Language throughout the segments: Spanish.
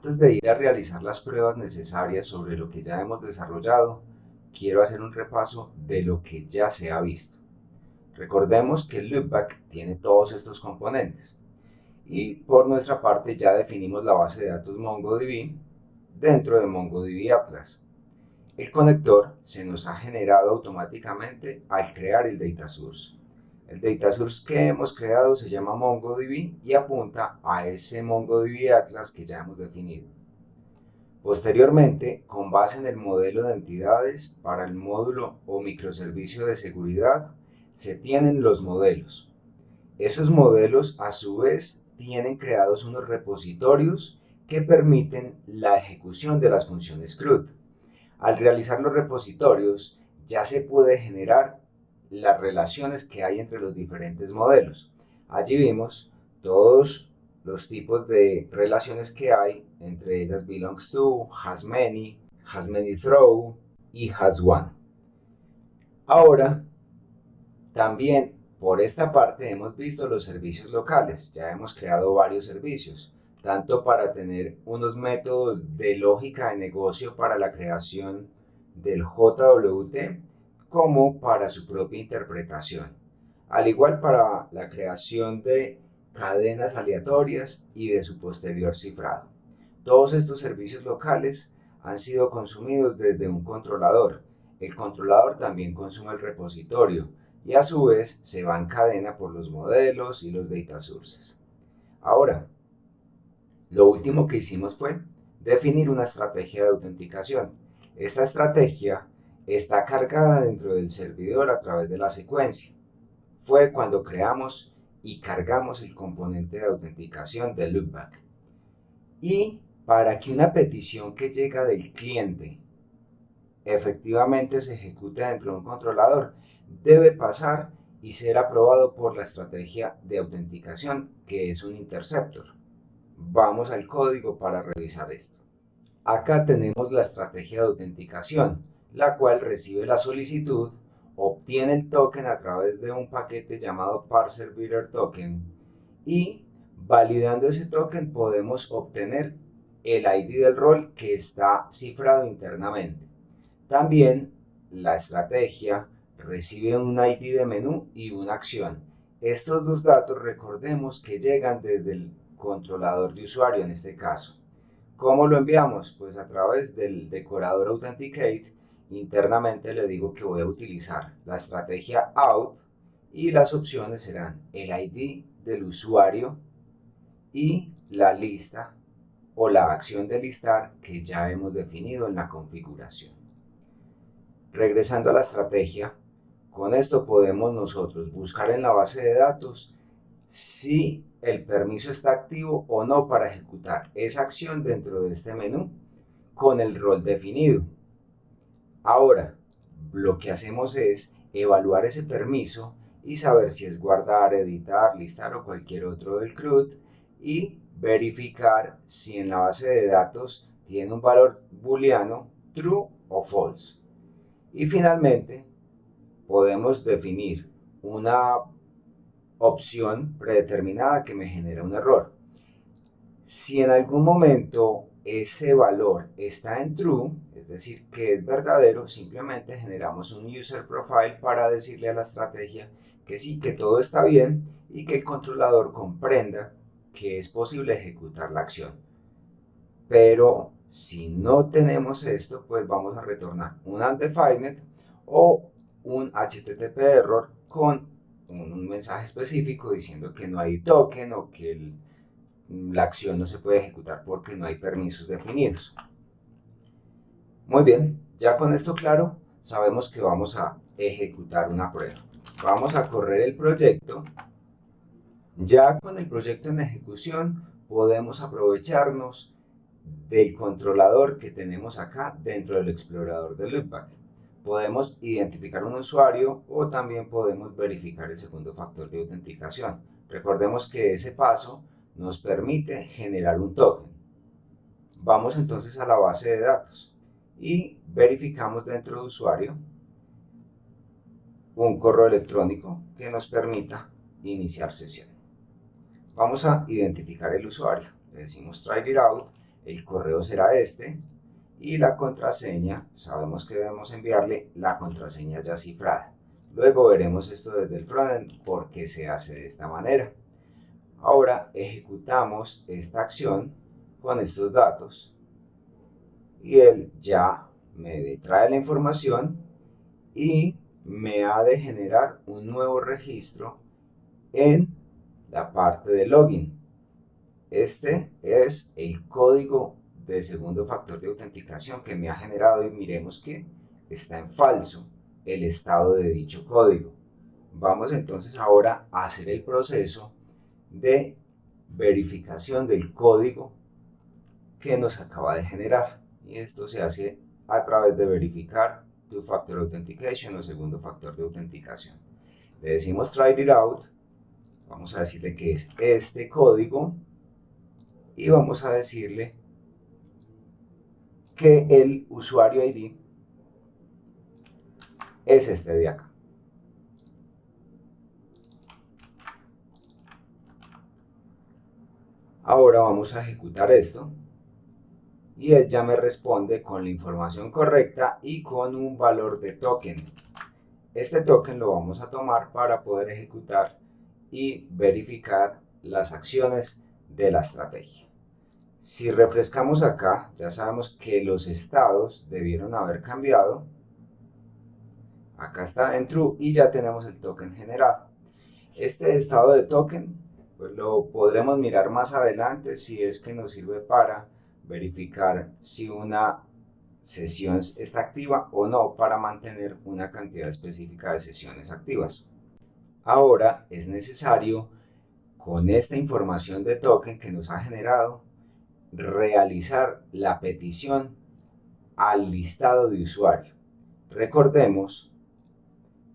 Antes de ir a realizar las pruebas necesarias sobre lo que ya hemos desarrollado, quiero hacer un repaso de lo que ya se ha visto. Recordemos que el loopback tiene todos estos componentes y por nuestra parte ya definimos la base de datos MongoDB dentro de MongoDB Atlas. El conector se nos ha generado automáticamente al crear el data source. El data source que hemos creado se llama MongoDB y apunta a ese MongoDB Atlas que ya hemos definido. Posteriormente, con base en el modelo de entidades para el módulo o microservicio de seguridad, se tienen los modelos. Esos modelos, a su vez, tienen creados unos repositorios que permiten la ejecución de las funciones CRUD. Al realizar los repositorios, ya se puede generar las relaciones que hay entre los diferentes modelos. Allí vimos todos los tipos de relaciones que hay, entre ellas belongs to, has many throw y has one. Ahora, también por esta parte hemos visto los servicios locales. Ya hemos creado varios servicios, tanto para tener unos métodos de lógica de negocio para la creación del JWT, como para su propia interpretación, al igual para la creación de cadenas aleatorias y de su posterior cifrado. Todos estos servicios locales han sido consumidos desde un controlador. El controlador también consume el repositorio y a su vez se va en cadena por los modelos y los data sources. Ahora, lo último que hicimos fue definir una estrategia de autenticación. Esta estrategia está cargada dentro del servidor a través de la secuencia. Fue cuando creamos y cargamos el componente de autenticación del loopback. Y para que una petición que llega del cliente efectivamente se ejecute dentro de un controlador, debe pasar y ser aprobado por la estrategia de autenticación, que es un interceptor. Vamos al código para revisar esto. Acá tenemos la estrategia de autenticación, la cual recibe la solicitud, obtiene el token a través de un paquete llamado parserValidator y validando ese token podemos obtener el ID del rol que está cifrado internamente. También la estrategia recibe un ID de menú y una acción. Estos dos datos recordemos que llegan desde el controlador de usuario en este caso. ¿Cómo lo enviamos? Pues a través del decorador Authenticate. Internamente le digo que voy a utilizar la estrategia out y las opciones serán el ID del usuario y la lista o la acción de listar que ya hemos definido en la configuración. Regresando a la estrategia, con esto podemos nosotros buscar en la base de datos si el permiso está activo o no para ejecutar esa acción dentro de este menú con el rol definido. Ahora, lo que hacemos es evaluar ese permiso y saber si es guardar, editar, listar o cualquier otro del CRUD y verificar si en la base de datos tiene un valor booleano true o false. Y finalmente, podemos definir una opción predeterminada que me genera un error. Si en algún momento ese valor está en true, es decir, que es verdadero, simplemente generamos un user profile para decirle a la estrategia que sí, que todo está bien y que el controlador comprenda que es posible ejecutar la acción. Pero si no tenemos esto, pues vamos a retornar un undefined o un HTTP error con un mensaje específico diciendo que no hay token o que la acción no se puede ejecutar porque no hay permisos definidos. Muy bien, ya con esto claro, sabemos que vamos a ejecutar una prueba. Vamos a correr el proyecto. Ya con el proyecto en ejecución podemos aprovecharnos del controlador que tenemos acá dentro del explorador de loopback. Podemos identificar un usuario o también podemos verificar el segundo factor de autenticación. Recordemos que ese paso nos permite generar un token. Vamos entonces a la base de datos y verificamos dentro de usuario un correo electrónico que nos permita iniciar sesión. Vamos a identificar el usuario. Le decimos try it out el correo será este y la contraseña, sabemos que debemos enviarle la contraseña ya cifrada. Luego veremos esto desde el frontend por qué se hace de esta manera. Ahora ejecutamos esta acción con estos datos y él ya me trae la información y me ha de generar un nuevo registro en la parte de login. Este es el código de segundo factor de autenticación que me ha generado y miremos que está en falso el estado de dicho código. Vamos entonces ahora a hacer el proceso de verificación del código que nos acaba de generar, y esto se hace a través de verificar Two Factor Authentication o segundo factor de autenticación. Le decimos try it out, vamos a decirle que es este código y vamos a decirle que el usuario ID es este de acá. Ahora vamos a ejecutar esto y él ya me responde con la información correcta y con un valor de token. Este token lo vamos a tomar para poder ejecutar y verificar las acciones de la estrategia. Si refrescamos acá, ya sabemos que los estados debieron haber cambiado. Acá está en true y ya tenemos el token generado. Este estado de token pues lo podremos mirar más adelante si es que nos sirve para verificar si una sesión está activa o no, para mantener una cantidad específica de sesiones activas. Ahora es necesario, con esta información de token que nos ha generado, realizar la petición al listado de usuario. Recordemos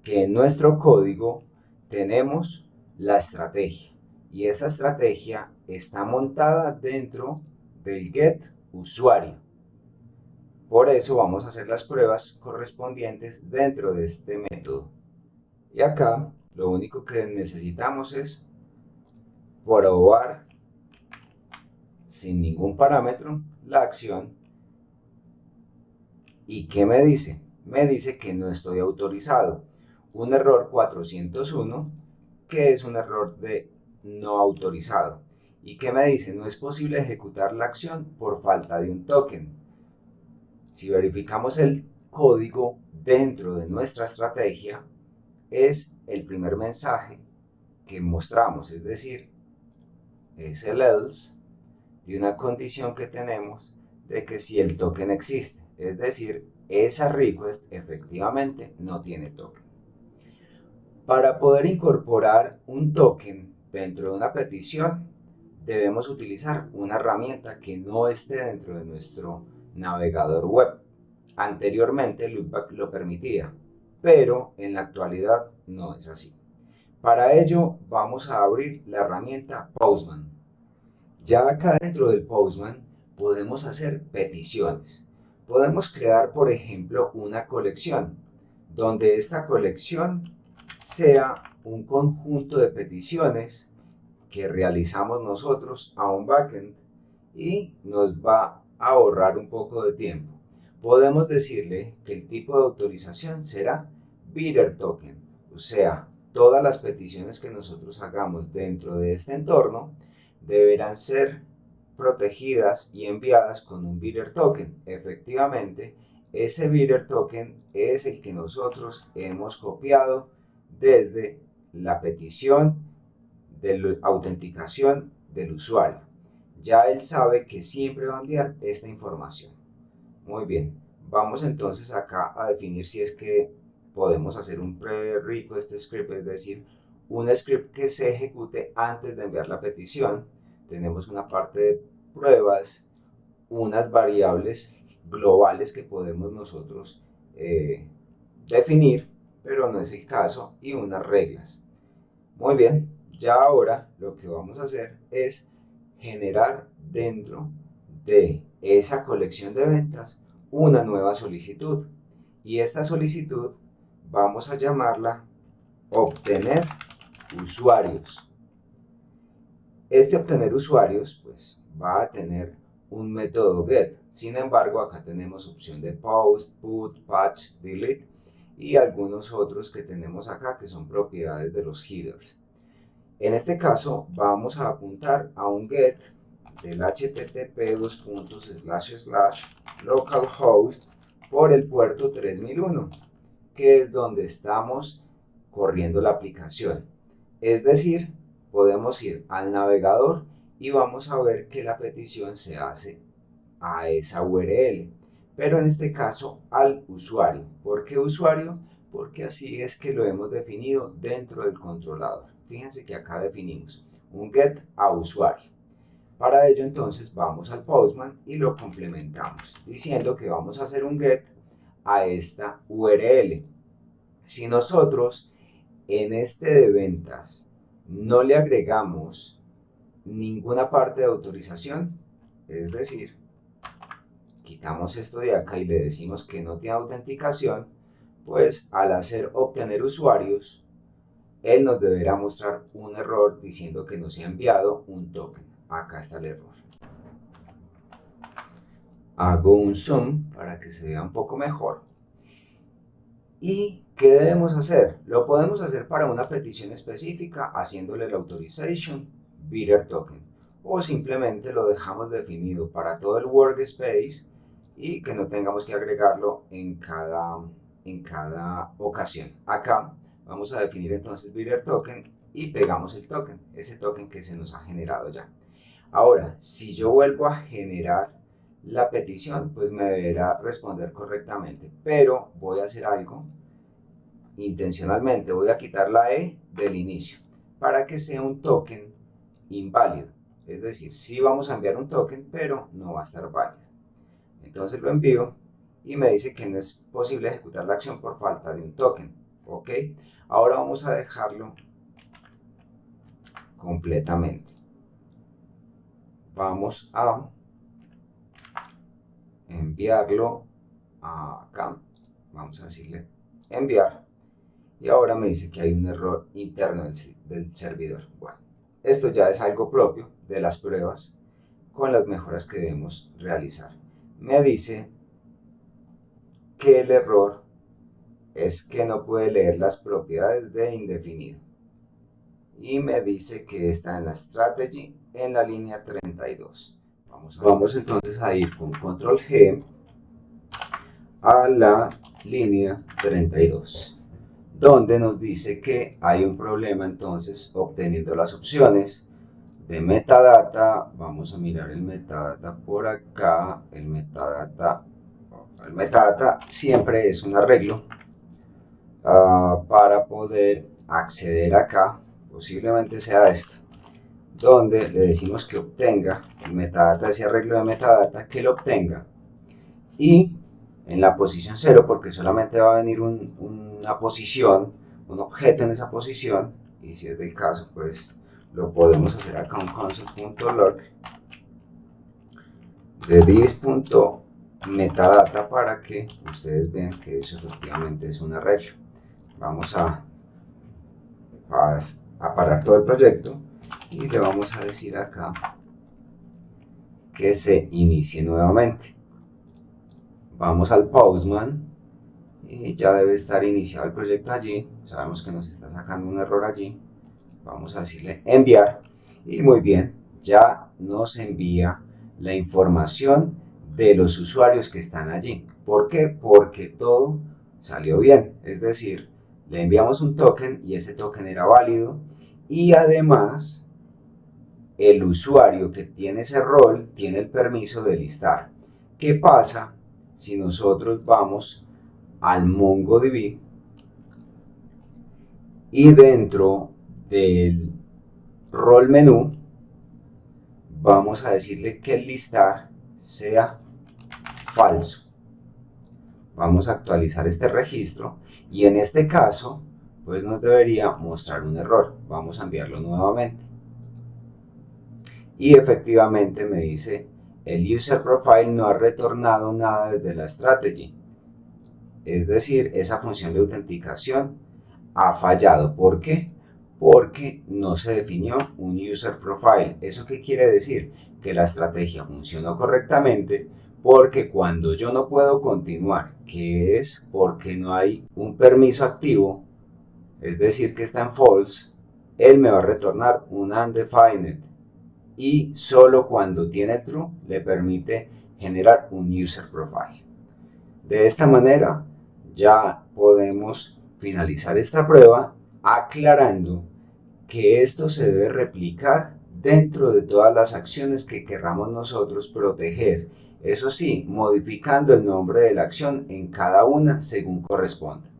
que en nuestro código tenemos la estrategia y esta estrategia está montada dentro del get usuario. Por eso vamos a hacer las pruebas correspondientes dentro de este método. Y acá lo único que necesitamos es probar sin ningún parámetro la acción. ¿Y qué me dice? Me dice que no estoy autorizado. Un error 401, que es un error de no autorizado. ¿Y qué me dice? No es posible ejecutar la acción por falta de un token. Si verificamos el código dentro de nuestra estrategia, es el primer mensaje que mostramos, es decir, es el else de una condición que tenemos de que si el token existe, es decir, esa request efectivamente no tiene token. Para poder incorporar un token dentro de una petición, debemos utilizar una herramienta que no esté dentro de nuestro navegador web. Anteriormente Loopback lo permitía, pero en la actualidad no es así. Para ello vamos a abrir la herramienta Postman. Ya acá dentro del Postman podemos hacer peticiones. Podemos crear, por ejemplo, una colección, donde esta colección sea un conjunto de peticiones que realizamos nosotros a un backend y nos va a ahorrar un poco de tiempo. Podemos decirle que el tipo de autorización será bidder token, o sea, todas las peticiones que nosotros hagamos dentro de este entorno deberán ser protegidas y enviadas con un bidder token. Efectivamente, ese bidder token es el que nosotros hemos copiado desde la petición de la autenticación del usuario. Ya él sabe que siempre va a enviar esta información. Muy bien, vamos entonces acá a definir si es que podemos hacer un pre-request script, es decir, un script que se ejecute antes de enviar la petición. Tenemos una parte de pruebas, unas variables globales que podemos nosotros definir, pero no es el caso, y unas reglas. Muy bien, ya ahora lo que vamos a hacer es generar dentro de esa colección de ventas una nueva solicitud, y esta solicitud vamos a llamarla obtener usuarios. Este obtener usuarios pues va a tener un método get. Sin embargo, acá tenemos opción de post, put, patch, delete y algunos otros que tenemos acá que son propiedades de los headers. En este caso vamos a apuntar a un get del http localhost por el puerto 3001, que es donde estamos corriendo la aplicación. Es decir, podemos ir al navegador y vamos a ver que la petición se hace a esa URL, pero en este caso al usuario. ¿Por qué usuario? Porque así es que lo hemos definido dentro del controlador. Fíjense que acá definimos un get a usuario. Para ello entonces vamos al Postman y lo complementamos diciendo que vamos a hacer un get a esta URL. Si nosotros en este de ventas no le agregamos ninguna parte de autorización, es decir, quitamos esto de acá y le decimos que no tiene autenticación, pues al hacer obtener usuarios, él nos deberá mostrar un error diciendo que nos ha enviado un token. Acá está el error. Hago un zoom para que se vea un poco mejor. ¿Y qué debemos hacer? Lo podemos hacer para una petición específica haciéndole el authorization bidder token, o simplemente lo dejamos definido para todo el workspace y que no tengamos que agregarlo en cada ocasión. Acá vamos a definir entonces bidder token y pegamos el token, ese token que se nos ha generado ya. Ahora, si yo vuelvo a generar la petición, pues me deberá responder correctamente, pero voy a hacer algo intencionalmente, voy a quitar la E del inicio para que sea un token inválido, es decir, sí vamos a enviar un token, pero no va a estar válido. Entonces lo envío y me dice que no es posible ejecutar la acción por falta de un token. Ok, ahora vamos a dejarlo completamente. Vamos a enviarlo acá, vamos a decirle enviar, y ahora me dice que hay un error interno del servidor. Bueno, esto ya es algo propio de las pruebas con las mejoras que debemos realizar. Me dice que el error es que no puede leer las propiedades de indefinido y me dice que está en la strategy en la línea 32. Vamos entonces a ir con control G a la línea 32, donde nos dice que hay un problema entonces obteniendo las opciones de metadata. Vamos a mirar el metadata por acá. El metadata siempre es un arreglo para poder acceder acá, posiblemente sea esto, donde le decimos que obtenga el metadata, ese arreglo de metadata, que lo obtenga, y en la posición 0, porque solamente va a venir una posición, un objeto en esa posición, y si es del caso, pues lo podemos hacer acá, un console.log de this.metadata para que ustedes vean que eso efectivamente es un arreglo. Vamos a parar todo el proyecto y le vamos a decir acá que se inicie nuevamente. Vamos al Postman y ya debe estar iniciado el proyecto allí. Sabemos que nos está sacando un error allí. Vamos a decirle enviar y muy bien, ya nos envía la información de los usuarios que están allí. ¿Por qué? Porque todo salió bien, es decir, le enviamos un token y ese token era válido, y además el usuario que tiene ese rol tiene el permiso de listar. ¿Qué pasa si nosotros vamos al MongoDB y dentro del rol menú vamos a decirle que el listar sea falso? Vamos a actualizar este registro y en este caso pues nos debería mostrar un error. Vamos a enviarlo nuevamente y efectivamente me dice el user profile no ha retornado nada desde la strategy, es decir, esa función de autenticación ha fallado. ¿Por qué? Porque no se definió un user profile. ¿Eso qué quiere decir? que la estrategia funcionó correctamente, porque cuando yo no puedo continuar, que es porque no hay un permiso activo, es decir, que está en false, él me va a retornar un undefined y solo cuando tiene el true le permite generar un user profile. De esta manera ya podemos finalizar esta prueba aclarando que esto se debe replicar dentro de todas las acciones que querramos nosotros proteger. Eso sí, modificando el nombre de la acción en cada una según corresponda.